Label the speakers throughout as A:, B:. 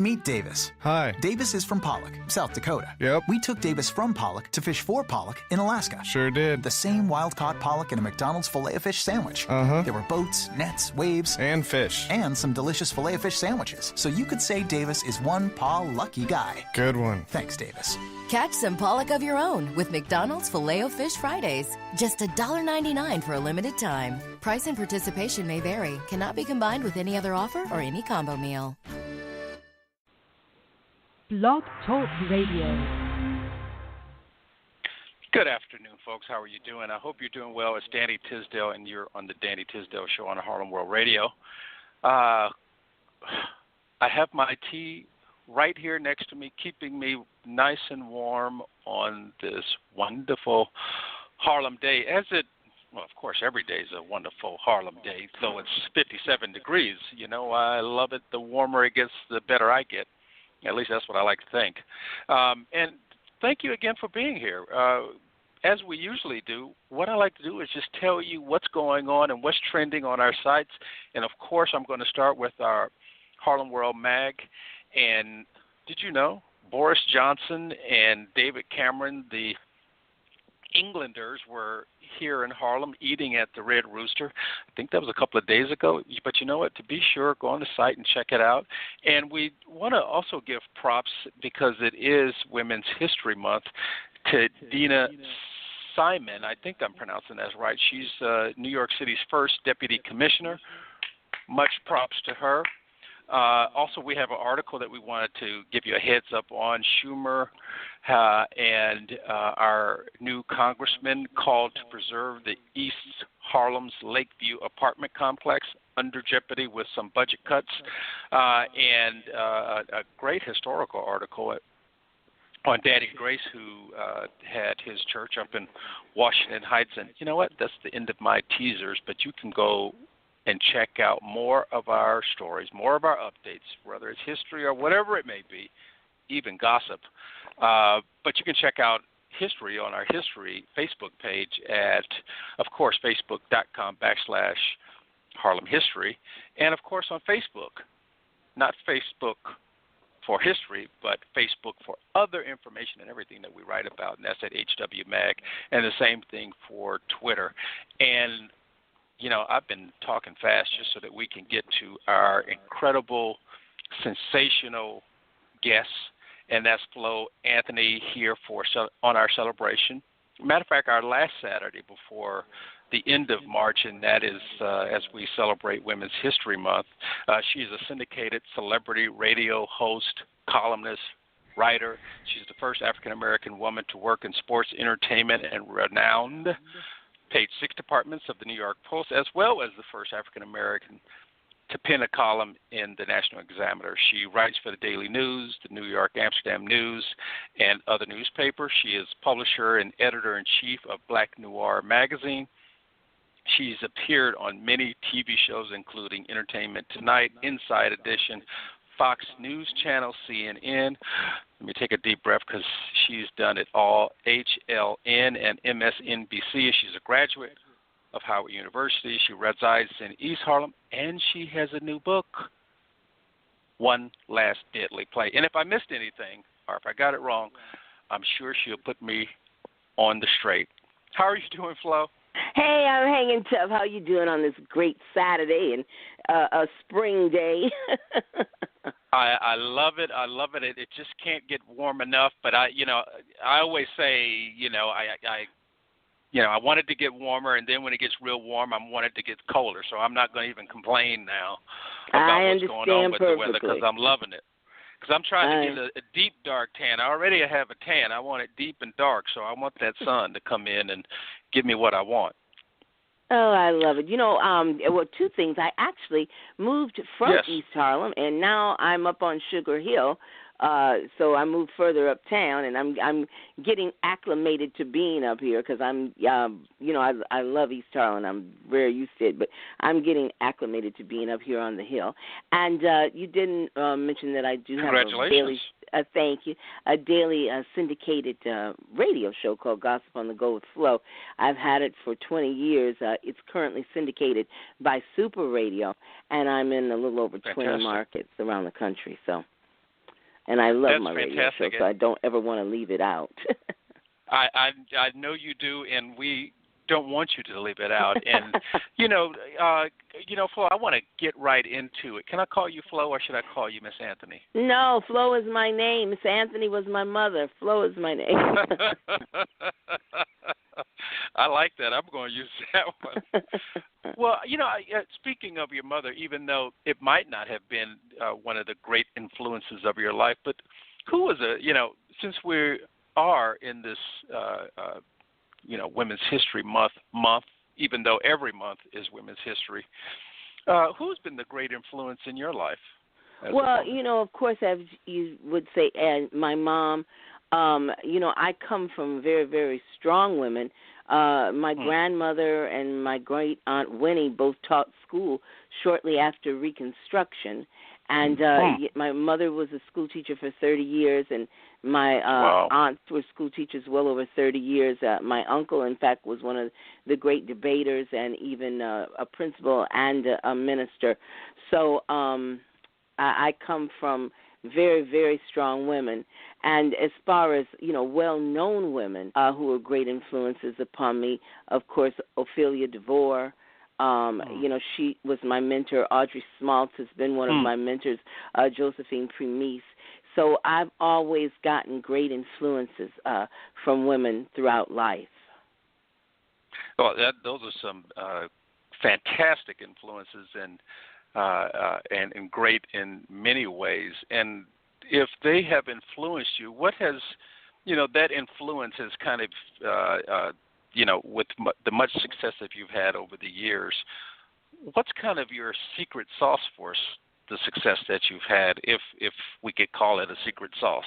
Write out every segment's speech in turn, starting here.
A: Meet Davis.
B: Hi.
A: Davis is from Pollock, South Dakota.
B: Yep.
A: We took Davis from Pollock to fish for pollock in Alaska.
B: Sure did.
A: The same wild-caught pollock in a McDonald's Filet-O-Fish sandwich.
B: Uh-huh.
A: There were boats, nets, waves.
B: And fish.
A: And some delicious Filet-O-Fish sandwiches. So you could say Davis is one lucky guy.
B: Good one.
A: Thanks, Davis.
C: Catch some pollock of your own with McDonald's Filet-O-Fish Fridays. Just $1.99 for a limited time. Price and participation may vary. Cannot be combined with any other offer or any combo meal.
D: Blog Talk Radio.
E: Good afternoon, folks. How are you doing? I hope you're doing well. It's Danny Tisdale, and you're on the Danny Tisdale Show on Harlem World Radio. I have my tea right here next to me, keeping me nice and warm on this wonderful Harlem day. Well, of course, every day is a wonderful Harlem day, though it's 57 degrees. You know, I love it. The warmer it gets, the better I get. At least that's what I like to think. And thank you again for being here. As we usually do, what I like to do is just tell you what's going on and what's trending on our sites. And, of course, I'm going to start with our Harlem World Mag. And did you know Boris Johnson and David Cameron, the Englanders, were here in Harlem eating at the Red Rooster? I think that was a couple of days ago. But you know what? To be sure, go on the site and check it out. And we want to also give props, because it is Women's History Month, to Dina Simon. I think I'm pronouncing that right. She's New York City's first deputy commissioner. Much props to her. Also, we have an article that we wanted to give you a heads up on. Schumer and our new congressman called to preserve the East Harlem's Lakeview apartment complex under jeopardy with some budget cuts, and a great historical article on Daddy Grace, who had his church up in Washington Heights. And you know what? That's the end of my teasers, but you can go and check out more of our stories, more of our updates, whether it's history or whatever it may be, even gossip. But you can check out history on our history Facebook page at, of course, facebook.com/Harlem History. And, of course, on Facebook, not Facebook for history, but Facebook for other information and everything that we write about, and that's at HW Mag, and the same thing for Twitter. And you know, I've been talking fast just so that we can get to our incredible, sensational guests, and that's Flo Anthony here on our celebration. Matter of fact, our last Saturday before the end of March, and that is as we celebrate Women's History Month. She's a syndicated celebrity radio host, columnist, writer. She's the first African-American woman to work in sports, entertainment, and renowned page 6 departments of the New York Post, as well as the first African-American to pen a column in the National Examiner. She writes for the Daily News, the New York Amsterdam News, and other newspapers. She is publisher and editor-in-chief of Black Noir magazine. She's appeared on many TV shows, including Entertainment Tonight, Inside Edition, Fox News Channel, CNN. Let me take a deep breath, because she's done it all, HLN and MSNBC. She's a graduate of Howard University. She resides in East Harlem, and she has a new book, One Last Deadly Play. And if I missed anything, or if I got it wrong, I'm sure she'll put me on the straight. How are you doing, Flo?
F: Hey, I'm hanging tough. How you doing on this great Saturday and a spring day?
E: I love it. I love it. It just can't get warm enough. But I always say, I want it to get warmer, and then when it gets real warm, I want it to get colder. So I'm not going to even complain now about what's going on with the weather, because I'm loving it. Because I'm trying to get a deep, dark tan. I already have a tan. I want it deep and dark, so I want that sun to come in and give me what I want.
F: Oh, I love it. Well, two things. I actually moved from East Harlem, and now I'm up on Sugar Hill. So I moved further uptown, and I'm getting acclimated to being up here, because I love East Harlem. I'm very used to it, but I'm getting acclimated to being up here on the hill. And you didn't mention that I do have a daily. Thank you. A daily syndicated radio show called Gossip on the Go with Flo. I've had it for 20 years. It's currently syndicated by Super Radio, and I'm in a little over 20 markets around the country. So. And I love
E: That's
F: my radio
E: fantastic.
F: show, so I don't ever want to leave it out.
E: I know you do, and we don't want you to leave it out. And Flo, I want to get right into it. Can I call you Flo, or should I call you Miss Anthony?
F: No, Flo is my name. Miss Anthony was my mother. Flo is my name.
E: I like that. I'm going to use that one. Well, speaking of your mother, even though it might not have been one of the great influences of your life, but who was since we are in this, Women's History Month, even though every month is Women's History, who's been the great influence in your life?
F: Well, of course, as you would say, and my mom, I come from very, very strong women. My grandmother and my great aunt Winnie both taught school shortly after Reconstruction. And my mother was a school teacher for 30 years, and my aunts were school teachers well over 30 years. My uncle, in fact, was one of the great debaters and even a principal and a minister. So I come from very, very strong women. And as far as, well-known women who are great influences upon me, of course, Ophelia DeVore. She was my mentor. Audrey Smaltz has been one of my mentors, Josephine Premise. So I've always gotten great influences from women throughout life.
E: Well, those are some fantastic influences and great in many ways. And if they have influenced you, what has, that influence has kind of with the much success that you've had over the years, what's kind of your secret sauce for the success that you've had, if we could call it a secret sauce?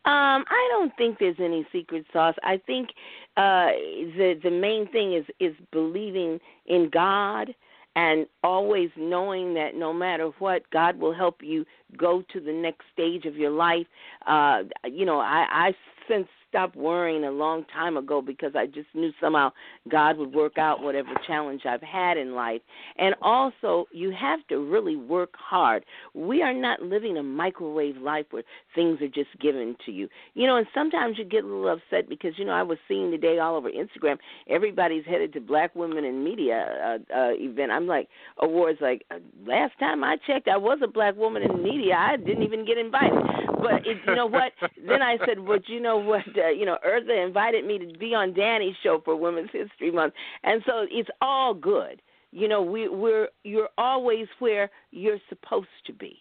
F: I don't think there's any secret sauce. I think the main thing is believing in God and always knowing that no matter what, God will help you go to the next stage of your life. I since stopped worrying a long time ago because I just knew somehow God would work out whatever challenge I've had in life. And also, you have to really work hard. We are not living a microwave life where things are just given to you. And sometimes you get a little upset because, I was seeing today all over Instagram, everybody's headed to Black Women in Media event. I'm like, awards like, last time I checked, I was a Black woman in media. I didn't even get invited. But you know what? Then I said, well, you know what? Eartha invited me to be on Danny's show for Women's History Month, and so it's all good. You're always where you're supposed to be.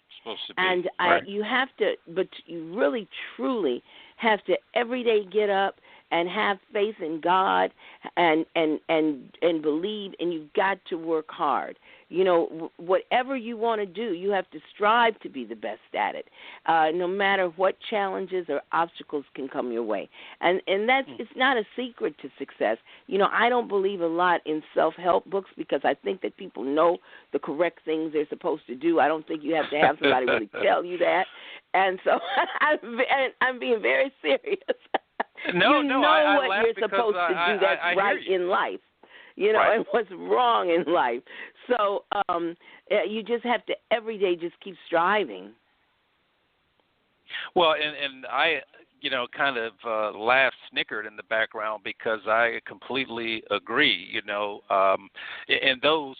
F: And
E: right.
F: You have to, but you really, truly have to every day get up and have faith in God and believe, and you've got to work hard. Whatever you want to do, you have to strive to be the best at it, no matter what challenges or obstacles can come your way. And that's it's not a secret to success. I don't believe a lot in self-help books because I think that people know the correct things they're supposed to do. I don't think you have to have somebody really tell you that. And so I'm being very serious.
E: No,
F: you know
E: I
F: what you're supposed to do that's right in life,
E: right.
F: and what's wrong in life. So you just have to every day just keep striving.
E: Well, and I, kind of laughed, snickered in the background because I completely agree, and those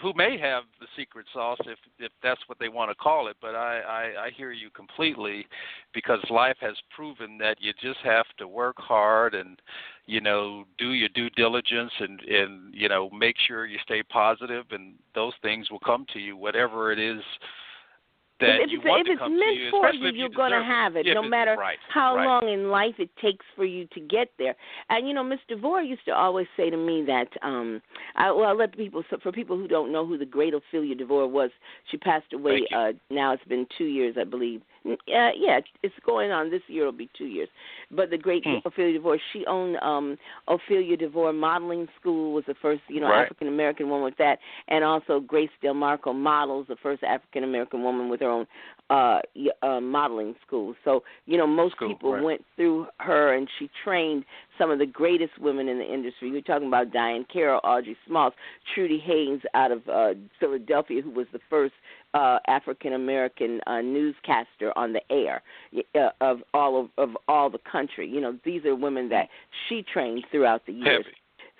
E: who may have the secret sauce, if that's what they want to call it, but I hear you completely because life has proven that you just have to work hard and, do your due diligence and make sure you stay positive and those things will come to you, whatever it is that you want to come to you.
F: If it's meant for you, you're going to have it, no matter how long in life it takes for you to get there. And, Ms. DeVore used to always say to me that, I'll let people, so for people who don't know who the great Ophelia DeVore was, she passed away, now it's been 2 years, I believe. It's going on. This year it'll be 2 years. But the great Ophelia DeVore, she owned Ophelia DeVore Modeling School, was the first, African-American woman with that, and also Grace Del Marco Models, the first African-American woman with her own modeling school. So, most people went through her, and she trained some of the greatest women in the industry. You're talking about Diane Carroll, Audrey Smaltz, Trudy Haynes out of Philadelphia, who was the first African American newscaster on the air of all the country. You know, these are women that she trained throughout the years.
E: Heavy.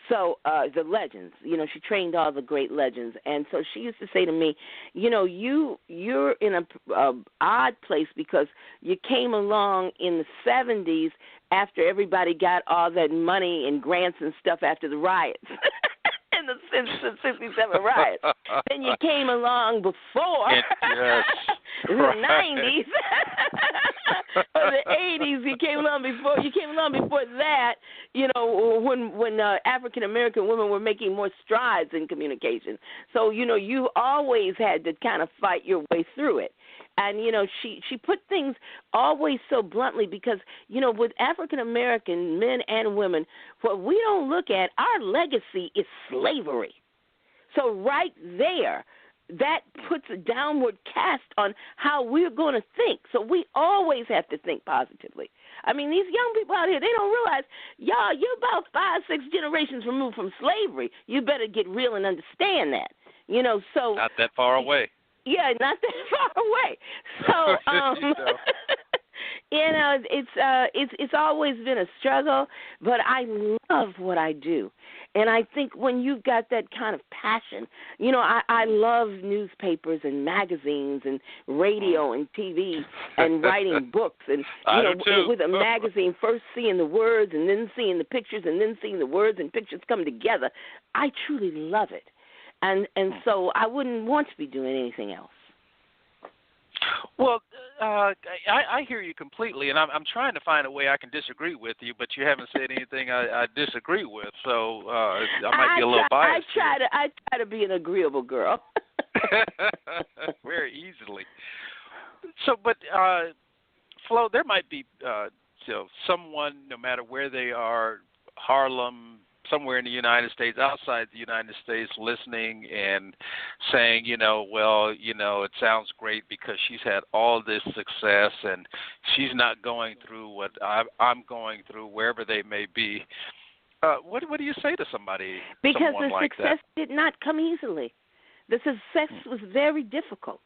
F: So the legends, you know, she trained all the great legends, and so she used to say to me, you know, you're in a odd place because you came along in the 70s after everybody got all that money and grants and stuff after the riots. In the 67 riots. Then you came along before the 90s or the 80s. You came along before that. You know, when African American women were making more strides in communication. So you know, you always had to kind of fight your way through it. And, you know, she put things always so bluntly because, you know, with African American men and women, what we don't look at, our legacy is slavery. So right there, that puts a downward cast on how we're going to think. So we always have to think positively. I mean, these young people out here, they don't realize, y'all, you're about 5-6 generations removed from slavery. You better get real and understand that. You know, so.
E: Not that far away.
F: Yeah, not that far away. So, you know, it's always been a struggle, but I love what I do. And I think when you've got that kind of passion, you know, I love newspapers and magazines and radio and TV and writing books and, you know, with a magazine, first seeing the words and then seeing the pictures and then seeing the words and pictures come together. I truly love it. And so I wouldn't want to be doing anything else.
E: Well, I hear you completely, and I'm trying to find a way I can disagree with you, but you haven't said anything I disagree with, so I might be a little biased.
F: I try to be an agreeable girl.
E: Very easily. So, but Flo, there might be someone, no matter where they are, Harlem, somewhere in the United States, outside the United States, listening and saying, you know, well, you know, it sounds great because she's had all this success and she's not going through what I'm going through, wherever they may be. What do you say to somebody?
F: Because the
E: like
F: success did not come easily. The success was very difficult.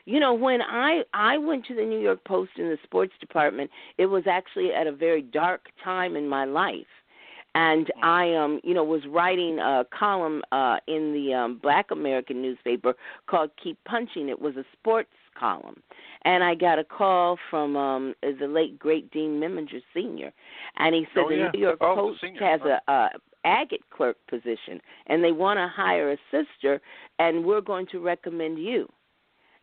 F: You know, when I went to the New York Post in the sports department, it was actually at a very dark time in my life. And I, you know, was writing a column in the Black American newspaper called Keep Punching. It was a sports column. And I got a call from the late, great Dean Meminger Sr., and he said the New York Post has a agate clerk position, and they want to hire a sister, and we're going to recommend you.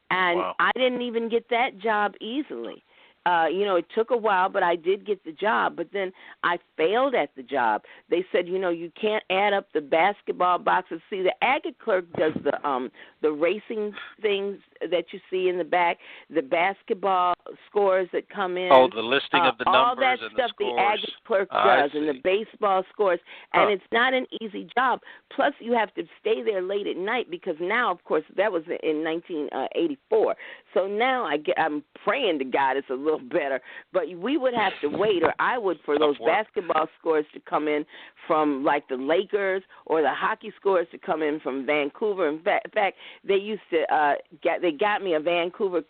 F: And I didn't even get that job easily. You know, it took a while, but I did get the job. But then I failed at the job. They said, you know, you can't add up the basketball boxes. See, the agate clerk does the racing things that you see in the back, the basketball scores that come in.
E: Oh, the listing of the numbers
F: all that
E: and
F: stuff
E: the scores.
F: The agate clerk does, and the baseball scores. And it's not an easy job. Plus, you have to stay there late at night because now, of course, that was in 1984. So now I'm praying to God it's a little better. But we would have to wait, or I would, for those basketball scores to come in from like the Lakers, or the hockey scores to come in from Vancouver. In fact, they used to they got me a Vancouver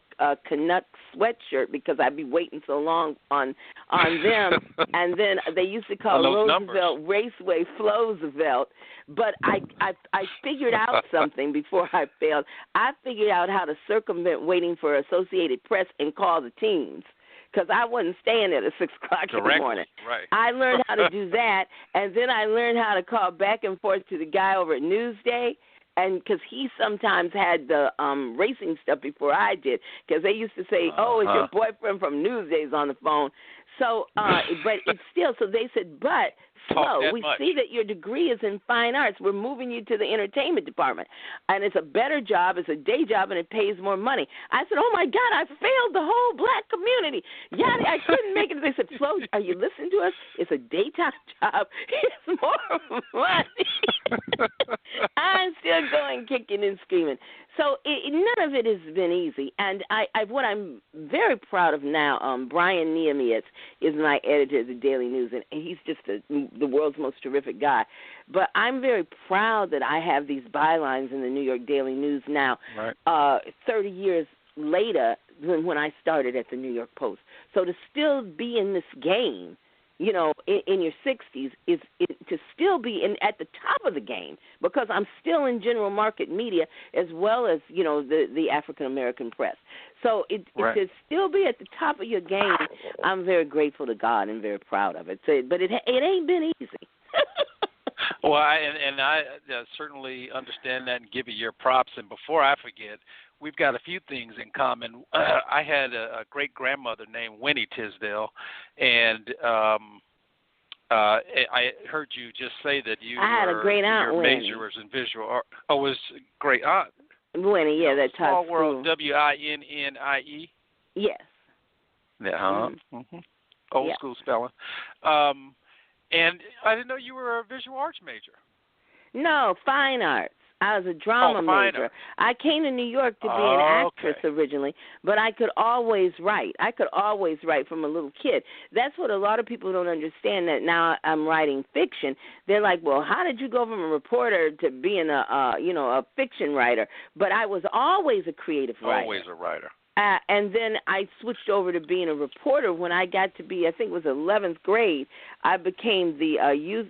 F: Canucks sweatshirt because I'd be waiting so long on them. And then they used to call Roosevelt Raceway Flowsevelt. But I figured out something before I failed. I figured out how to circumvent waiting for Associated Press and call the teams, because I wasn't staying there at 6 o'clock in the morning.
E: Right.
F: I learned how to do that, and then I learned how to call back and forth to the guy over at Newsday, and because he sometimes had the racing stuff before I did, because they used to say, oh, it's your boyfriend from Newsday's on the phone. So, but it's still, so they said, but Flo, we see that your degree is in fine arts. We're moving you to the entertainment department. And it's a better job, it's a day job, and it pays more money. I said, oh, my God, I failed the whole black community. Yeah, I couldn't make it. They said, Flo, are you listening to us? It's a daytime job. It's more money. I'm still going I'm kicking and screaming. So none of it has been easy. And what I'm very proud of now, Brian Niemiec is my editor of the Daily News, and he's just the world's most terrific guy. But I'm very proud that I have these bylines in the New York Daily News now, 30 years later than when I started at the New York Post. So to still be in this game, you know, in your 60s, is to still be at the top of the game, because I'm still in general market media as well as, you know, the African-American press. So to still be at the top of your game, I'm very grateful to God and very proud of it. So, but it ain't been easy.
E: Well, I certainly understand that and give you your props. And before I forget, we've got a few things in common. I had a great-grandmother named Winnie Tisdale, and I heard you just say that you
F: I had a great aunt,
E: your
F: Winnie.
E: major was in visual art. Oh, was great aunt.
F: Winnie, yeah, that taught
E: Small World, W-I-N-N-I-E?
F: Yes.
E: Yeah, Old school spelling. And I didn't know you were a visual arts major.
F: No, fine arts. I was a drama major. I came to New York to be an actress originally, but I could always write. I could always write from a little kid. That's what a lot of people don't understand, that now I'm writing fiction. They're like, well, how did you go from a reporter to being a fiction writer? But I was always a creative writer.
E: Always a writer.
F: And then I switched over to being a reporter when I got to be, I think it was 11th grade. I became the youth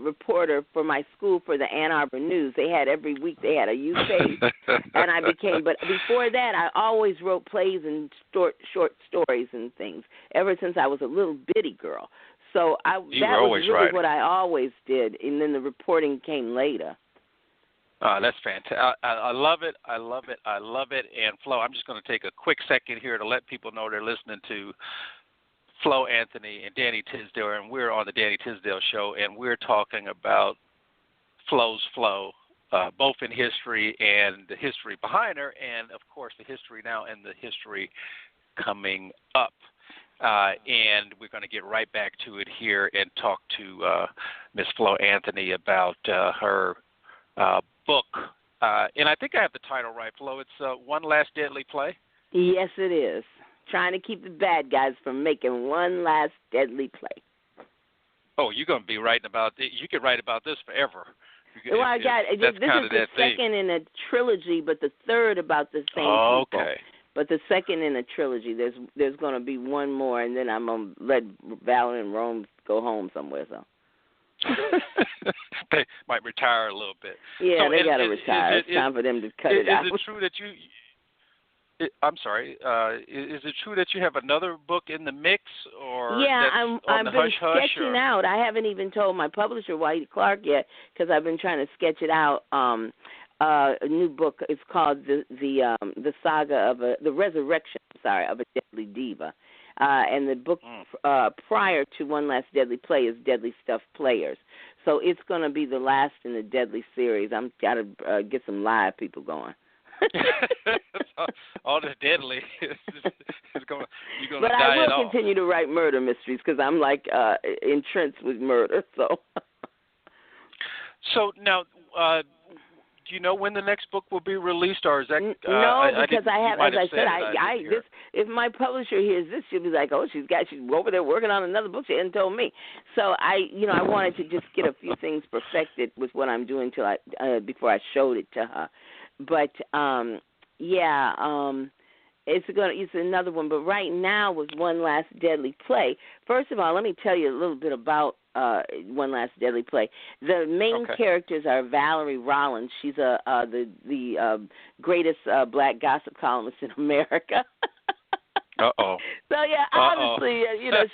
F: reporter for my school for the Ann Arbor News. Every week they had a youth page, and but before that I always wrote plays and short stories and things ever since I was a little bitty girl. So that was really
E: writing.
F: What I always did, and then the reporting came later.
E: That's fantastic. I love it. I love it. I love it. And Flo, I'm just going to take a quick second here to let people know they're listening to Flo Anthony and Danny Tisdale, and we're on the Danny Tisdale Show, and we're talking about Flo's Flo, both in history and the history behind her, and, of course, the history now and the history coming up. And we're going to get right back to it here and talk to Miss Flo Anthony about her book, and I think I have the title right, Flo. It's One Last Deadly Play?
F: Yes, it is. Trying to keep the bad guys from making one last deadly play. Oh,
E: you're going to be writing about this. You could write about this forever.
F: This is the second in a trilogy, but the third about the same people.
E: Okay.
F: But the second in a trilogy, there's going to be one more, and then I'm going to let Val and Rome go home somewhere, so.
E: They might retire a little bit.
F: Yeah, they got to retire. It's time for them to cut it out.
E: Is it true that I'm sorry. Is it true that you have another book in the mix, or
F: I've been sketching out. I haven't even told my publisher, Whitey Clark, yet, because I've been trying to sketch it out. A new book. It's called the saga of the resurrection. Of a deadly diva. And the book prior to One Last Deadly Play is Deadly Stuff Players. So it's going to be the last in the Deadly series. I'm got to get some live people going.
E: All this deadly is going. You're going to
F: die. But I will continue to write murder mysteries because I'm like entrenched with murder.
E: So now. Do you know when the next book will be released, or is that
F: no? Because I have, as I said, if my publisher hears this, she'll be like, "Oh, she's over there working on another book. She hadn't told me." So I wanted to just get a few things perfected with what I'm doing before I showed it to her. But it's another one. But right now with One Last Deadly Play. First of all, let me tell you a little bit about One Last Deadly Play. The main characters are Valerie Rollins. She's the greatest black gossip columnist in America.
E: Uh-oh.
F: So, obviously,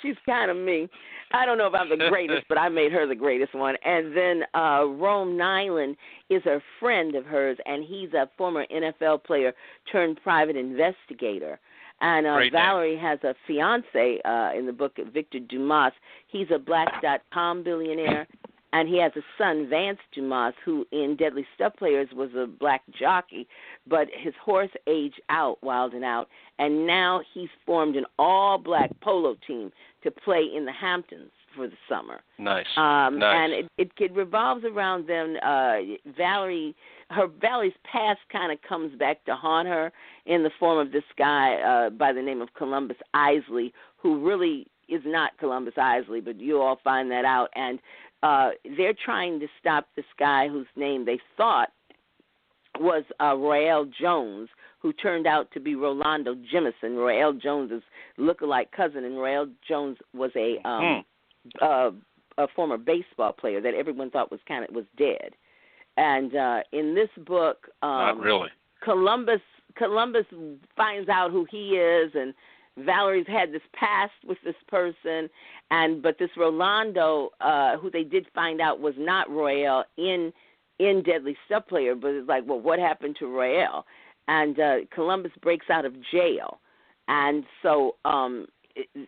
F: she's kind of me. I don't know if I'm the greatest, but I made her the greatest one. And then Rome Nyland is a friend of hers, and he's a former NFL player turned private investigator. And Valerie has a fiance in the book, Victor Dumas. He's a Black.com billionaire, and he has a son, Vance Dumas, who in Deadly Stuff Players was a black jockey, but his horse aged out, wilding out, and now he's formed an all-black polo team to play in the Hamptons for the summer.
E: Nice.
F: And it revolves around them. Valerie Valerie's past kind of comes back to haunt her in the form of this guy by the name of Columbus Isley, who really is not Columbus Isley, but you all find that out. And they're trying to stop this guy whose name they thought was Royale Jones, who turned out to be Rolando Jemison. Royale Jones' lookalike cousin, and Royale Jones was a former baseball player that everyone thought was dead. And in this book,
E: not really.
F: Columbus finds out who he is, and Valerie's had this past with this person, but this Rolando, who they did find out was not Royale in Deadly Step Player, but it's like, well, what happened to Royale? And Columbus breaks out of jail, and so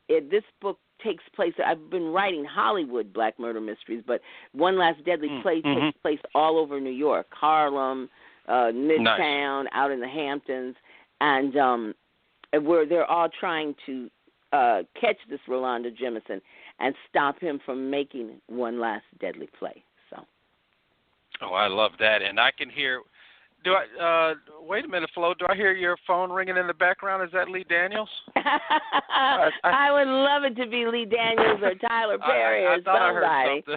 F: this book takes place. I've been writing Hollywood black murder mysteries, but One Last Deadly Play takes place all over New York, Harlem, Midtown, out in the Hamptons, and where they're all trying to catch this Rolando Jemison and stop him from making One Last Deadly Play. So.
E: Oh, I love that, and I can hear. Do I? Wait a minute, Flo. Do I hear your phone ringing in the background? Is that Lee Daniels?
F: I would love it to be Lee Daniels or Tyler Perry or somebody.
E: I heard something.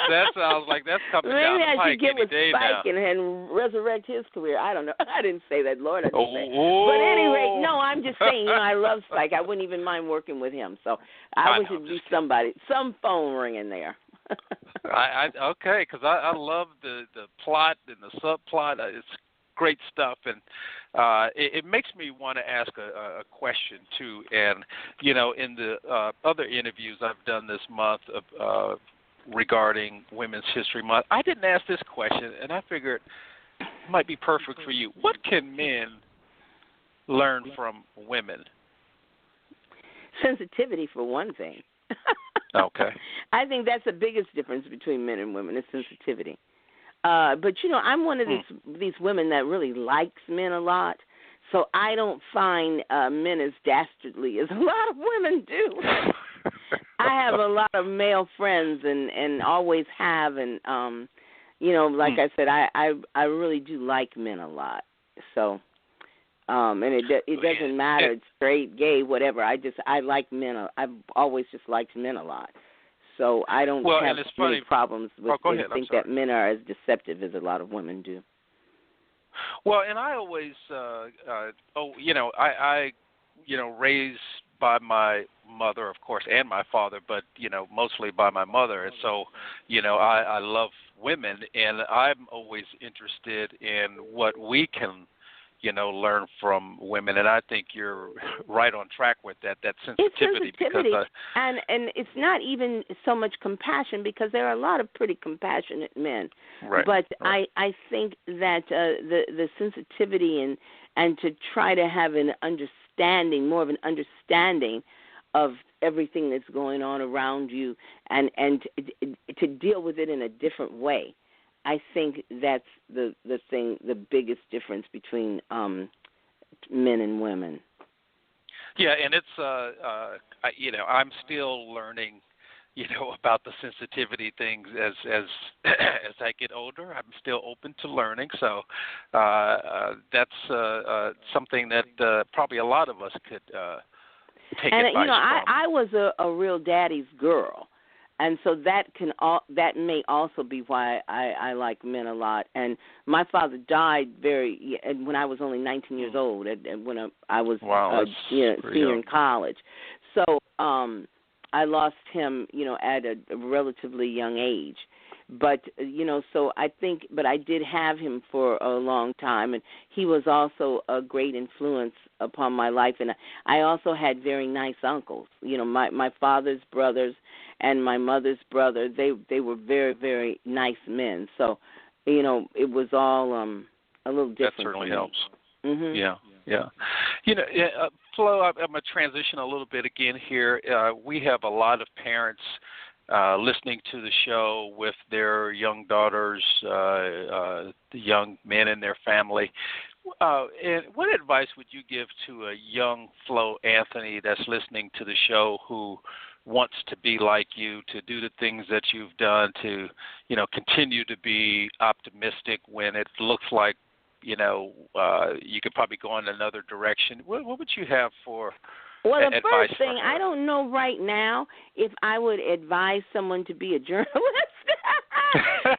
E: That sounds like that's coming down the pike any day now.
F: Maybe I should get with Spike and resurrect his career. I don't know. I didn't say that, Lord. I didn't say. But at any rate, no, I'm just saying, I love Spike. I wouldn't even mind working with him. So I wish it'd be somebody, some phone ringing there.
E: Okay, because I love the plot and the subplot. It's great stuff, and it makes me want to ask a question too. And in the other interviews I've done this month regarding Women's History Month, I didn't ask this question, and I figured it might be perfect for you. What can men learn from women?
F: Sensitivity, for one thing.
E: Okay.
F: I think that's the biggest difference between men and women is sensitivity. But I'm one of these women that really likes men a lot, so I don't find men as dastardly as a lot of women do. I have a lot of male friends and always have, and like I said, I really do like men a lot. So. And it doesn't matter, it's straight, gay, whatever. I like men. I've always just liked men a lot. So I don't have any problems with think that men are as deceptive as a lot of women do.
E: Well, and I always, I raised by my mother, of course, and my father, but, mostly by my mother. And so, I love women, and I'm always interested in what we can learn from women, and I think you're right on track with that sensitivity.
F: It's sensitivity, because, and it's not even so much compassion, because there are a lot of pretty compassionate men.
E: Right.
F: But right. I think that the sensitivity and to try to have more of an understanding of everything that's going on around you, and to deal with it in a different way. I think that's the biggest difference between men and women.
E: Yeah, and it's I'm still learning, about the sensitivity things as as I get older. I'm still open to learning, so that's something that probably a lot of us could take advice from.
F: I was a real daddy's girl. And so that may also be why I like men a lot. And my father died when I was only 19 years old, and when I was senior in college. So I lost him, at a relatively young age. But so I think, but I did have him for a long time, and he was also a great influence upon my life. And I also had very nice uncles. My father's brothers and my mother's brother, they were very, very nice men. So, it was all a little different.
E: That certainly helps.
F: Mm-hmm.
E: Yeah. Flo, I'm going to transition a little bit again here. We have a lot of parents listening to the show with their young daughters, the young men in their family. And what advice would you give to a young Flo Anthony that's listening to the show who wants to be like you, to do the things that you've done, to, continue to be optimistic when it looks like, you could probably go in another direction? What would you have for
F: Well, the
E: advice
F: first thing, I don't know right now if I would advise someone to be a journalist.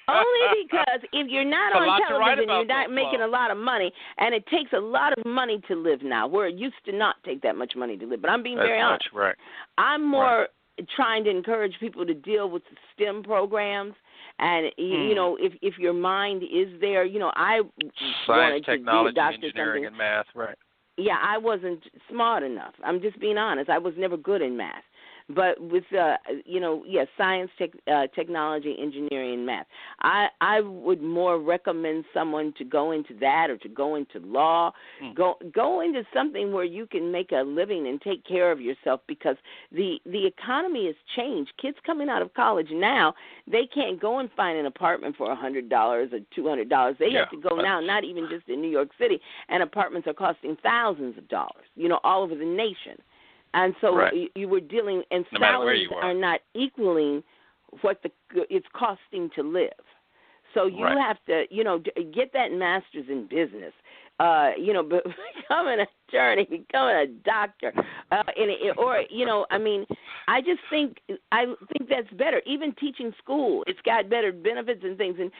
F: Only because if you're not on television, you're not making a lot of money, and it takes a lot of money to live now, where it used to not take that much money to live. But I'm being very honest.
E: Right.
F: I'm more trying to encourage people to deal with the STEM programs. And, if your mind is there, I
E: Science,
F: wanted to
E: technology,
F: be a doctor,
E: engineering, and math, right.
F: Yeah, I wasn't smart enough. I'm just being honest. I was never good in math. But with, science, technology, engineering, and math, I would more recommend someone to go into that or to go into law, go into something where you can make a living and take care of yourself, because the economy has changed. Kids coming out of college now, they can't go and find an apartment for $100 or $200. They have to go now, not even just in New York City, and apartments are costing thousands of dollars, all over the nation. And so you were dealing, and salaries are not equaling what it's costing to live. So you have to, get that master's in business, become an attorney, become a doctor, I just think that's better. Even teaching school, it's got better benefits and things. And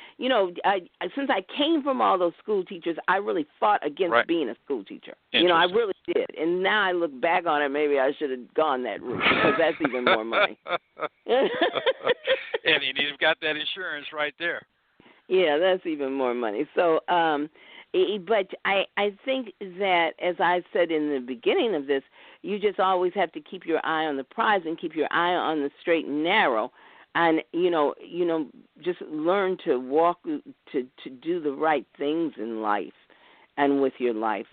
F: since I came from all those school teachers, I really fought against being a school teacher. I really did. And now I look back on it, maybe I should have gone that route, because that's even more money.
E: And you've got that insurance right there.
F: Yeah, that's even more money. So, but I think that, as I said in the beginning of this, you just always have to keep your eye on the prize and keep your eye on the straight and narrow, and just learn to walk to do the right things in life and with your life.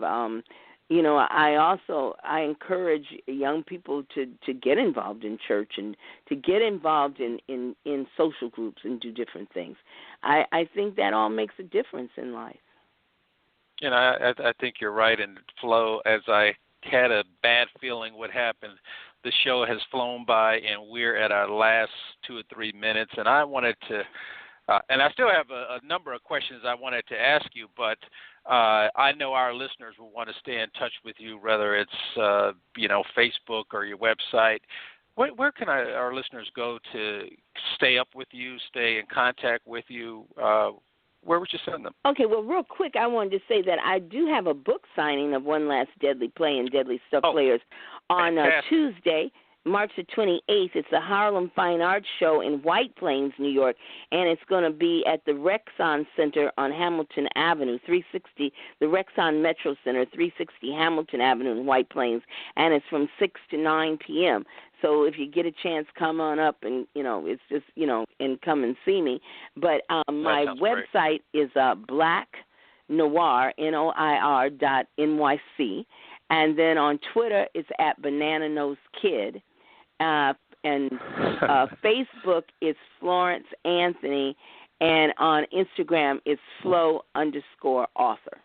F: I encourage young people to get involved in church and to get involved in social groups and do different things. I think that all makes a difference in life.
E: And I think you're right. And Flo, as I had a bad feeling what happened, the show has flown by, and we're at our last 2 or 3 minutes. And I wanted to, and I still have a number of questions I wanted to ask you, but I know our listeners will want to stay in touch with you, whether it's Facebook or your website. Where can our listeners go to stay up with you, stay in contact with you? Where would you send them?
F: Okay, well, real quick, I wanted to say that I do have a book signing of One Last Deadly Play and Deadly Stuff Players on Tuesday, March the 28th. It's the Harlem Fine Arts Show in White Plains, New York, and it's going to be at the Rexon Center on Hamilton Avenue, 360, the Rexon Metro Center, 360 Hamilton Avenue in White Plains, and it's from 6 to 9 p.m. So if you get a chance, come on up and, it's just, and come and see me. But my website is Black Noir, NOIR.NYC. And then on Twitter, it's at Banana Nose Kid. And Facebook is Florence Anthony. And on Instagram, it's Flo_author.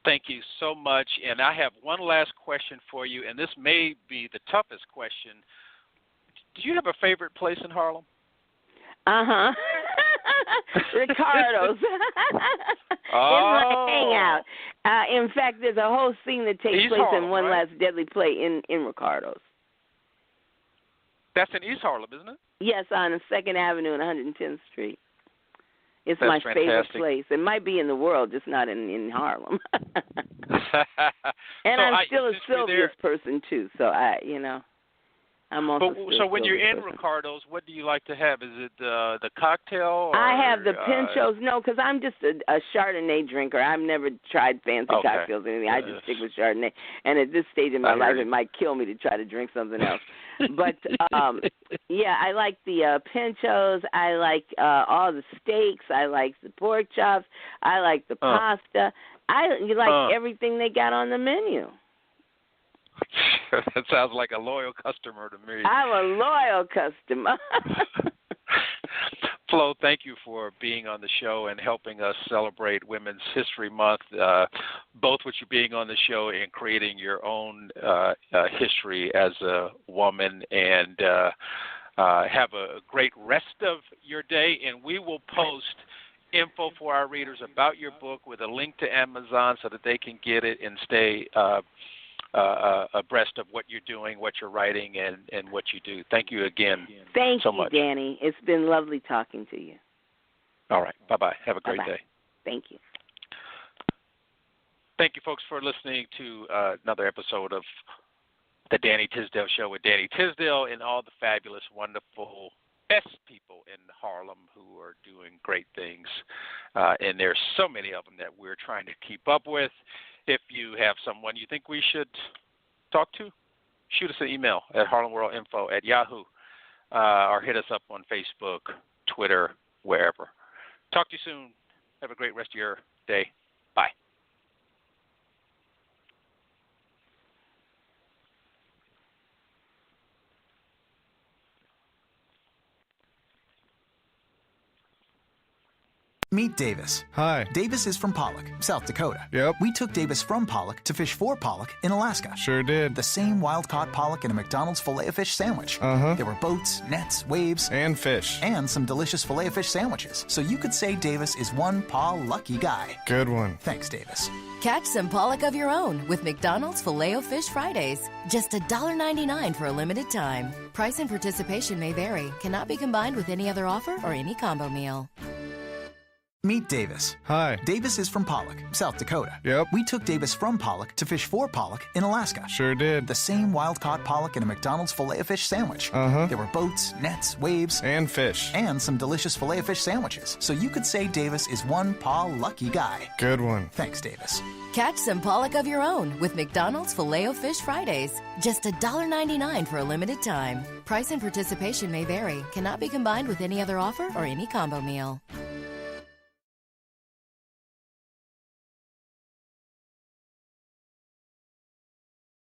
E: Thank you so much. And I have one last question for you, and this may be the toughest question. Do you have a favorite place in Harlem?
F: Uh-huh. Ricardo's. It's my hangout. In fact, there's a whole scene that takes place in One Last Deadly Play in Ricardo's.
E: That's in East Harlem, isn't it?
F: Yes, on 2nd Avenue and 110th Street. It's
E: That's
F: my
E: fantastic.
F: favorite place. It might be in the world, just not in Harlem. And
E: so
F: I'm still a Sylvia's person, too. So, I'm also
E: so when you're in Ricardo's, what do you like to have? Is it the cocktail? Or,
F: I have the pinchos. No, because I'm just a Chardonnay drinker. I've never tried fancy cocktails or anything. I just stick with Chardonnay. And at this stage in my life, it might kill me to try to drink something else. But, I like the pinchos. I like all the steaks. I like the pork chops. I like the pasta. I like everything they got on the menu.
E: That sounds like a loyal customer to me.
F: I'm a loyal customer.
E: Flo, thank you for being on the show and helping us celebrate Women's History Month, both with you being on the show and creating your own history as a woman. And have a great rest of your day. And we will post info for our readers about your book with a link to Amazon so that they can get it and stay abreast of what you're doing, what you're writing, and what you do. Thank you again so much.
F: Thank you, Danny. It's been lovely talking to you.
E: All right. Bye-bye. Have a great day.
F: Thank you.
E: Thank you, folks, for listening to another episode of the Danny Tisdale Show with Danny Tisdale and all the fabulous, wonderful, best people in Harlem who are doing great things. And there's so many of them that we're trying to keep up with. If you have someone you think we should talk to, shoot us an email at harlemworldinfo@yahoo, or hit us up on Facebook, Twitter, wherever. Talk to you soon. Have a great rest of your day. Bye.
A: Meet Davis.
B: Hi.
A: Davis is from Pollock, South Dakota.
B: Yep.
A: We took Davis from Pollock to fish for Pollock in Alaska.
B: Sure did.
A: The same wild-caught pollock in a McDonald's Filet-O-Fish sandwich. There were boats, nets, waves.
B: And fish.
A: And some delicious Filet-O-Fish sandwiches. So you could say Davis is one lucky guy.
B: Good one.
A: Thanks, Davis.
C: Catch some pollock of your own with McDonald's Filet-O-Fish Fridays. Just $1.99 for a limited time. Price and participation may vary. Cannot be combined with any other offer or any combo meal.
A: Meet Davis.
B: Hi.
A: Davis is from Pollock, South Dakota.
B: Yep.
A: We took Davis from Pollock to fish for Pollock in Alaska.
B: Sure did.
A: The same wild-caught pollock in a McDonald's Filet-O-Fish sandwich. There were boats, nets, waves.
B: And fish.
A: And some delicious Filet-O-Fish sandwiches. So you could say Davis is one lucky guy.
B: Good one.
A: Thanks, Davis.
C: Catch some pollock of your own with McDonald's Filet-O-Fish Fridays. Just $1.99 for a limited time. Price and participation may vary. Cannot be combined with any other offer or any combo meal.